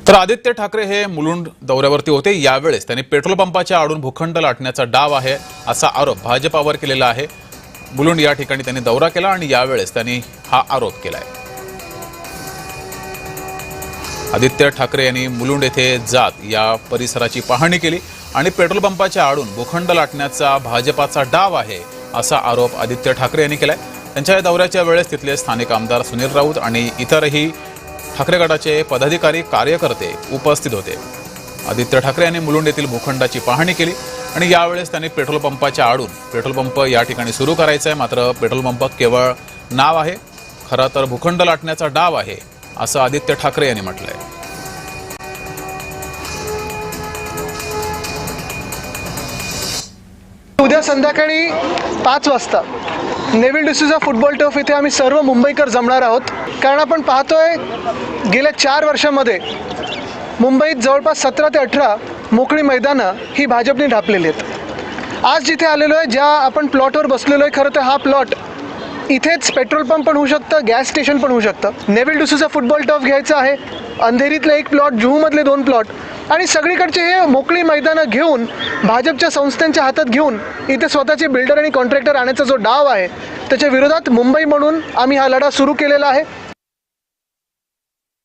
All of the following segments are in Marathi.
तर आदित्य ठाकरे हे मुलुंड दौऱ्यावरती होते। यावेळेस त्यांनी पेट्रोल पंपाच्या आडून भूखंड लाटण्याचा डाव आहे असा आरोप भाजपावर केलेला आहे। मुलुंड या ठिकाणी त्यांनी दौरा केला आणि यावेळेस त्यांनी हा आरोप केलाय। आदित्य ठाकरे यांनी मुलुंड येथे जात या परिसराची पाहणी केली आणि पेट्रोल पंपाच्या आडून भूखंड लाटण्याचा भाजपाचा डाव आहे असा आरोप आदित्य ठाकरे यांनी केलाय। त्यांच्या दौऱ्याच्या वेळेस तिथले स्थानिक आमदार सुनील राऊत आणि इतरही ठाकरे गटाचे पदाधिकारी कार्यकर्ते उपस्थित होते। आदित्य ठाकरे यांनी मुलुंड येथील भूखंडाची पाहणी केली आणि यावेळेस त्यांनी पेट्रोल पंपाच्या आडून पेट्रोल पंप या ठिकाणी सुरू करायचा आहे, मात्र पेट्रोल पंप केवळ नाव आहे, खरं तर भूखंड लाटण्याचा डाव आहे असं आदित्य ठाकरे यांनी म्हटलंय। उद्या संध्याकाळी 5 वाजता नेव्हिल डिसूजा फुटबॉल टर्फ इथे आम्ही सर्व मुंबईकर जमणार आहोत। कारण आपण पाहतोय गेल्या 4 वर्षांमध्ये मुंबईत जवळपास 17 ते 18 मोकळी मैदानं ही भाजपने ढापलेली आहेत। आज जिथे आलेलो आहे, ज्या आपण प्लॉटवर बसलेलो आहे, खरं तर हा प्लॉट इथेच पेट्रोल पंप पण होऊ शकतं, गॅस स्टेशन पण होऊ शकतं। नेव्हिल डिसूजा फुटबॉल टर्फ घ्यायचा आहे, अंधेरीतले 1 प्लॉट, जुहूमधले 2 प्लॉट आणि सगळीकडचे हे मोकळी मैदानं घेऊन भाजपच्या संस्थांच्या हातात घेऊन इथे स्वतःचे बिल्डर आणि कॉन्ट्रॅक्टर आणण्याचा जो डाव आहे त्याच्या विरोधात मुंबई म्हणून आम्ही हा लढा सुरू केलेला आहे।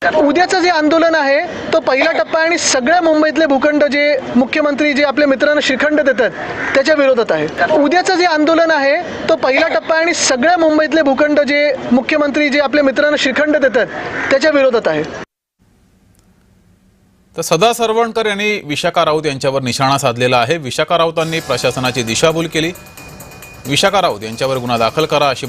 उद्याचं जे आंदोलन आहे तो पहिला टप्पा आणि सगळ्या मुंबईतले भूखंड जे मुख्यमंत्री जे आपल्या मित्रांना श्रीखंड देतात त्याच्या विरोधात आहे। उद्याचं जे आंदोलन आहे तो पहिला टप्पा आणि सगळ्या मुंबईतले भूखंड जे मुख्यमंत्री जे आपल्या मित्रांना श्रीखंड देतात त्याच्या विरोधात आहे। तर सदा सरवणकर यांनी विशाखा राऊत यांच्यावर निशाणा साधलेला आहे। विशाखा राऊतांनी प्रशासनाची दिशाभूल केली, विशाखा राऊत यांच्यावर गुन्हा दाखल करा अशी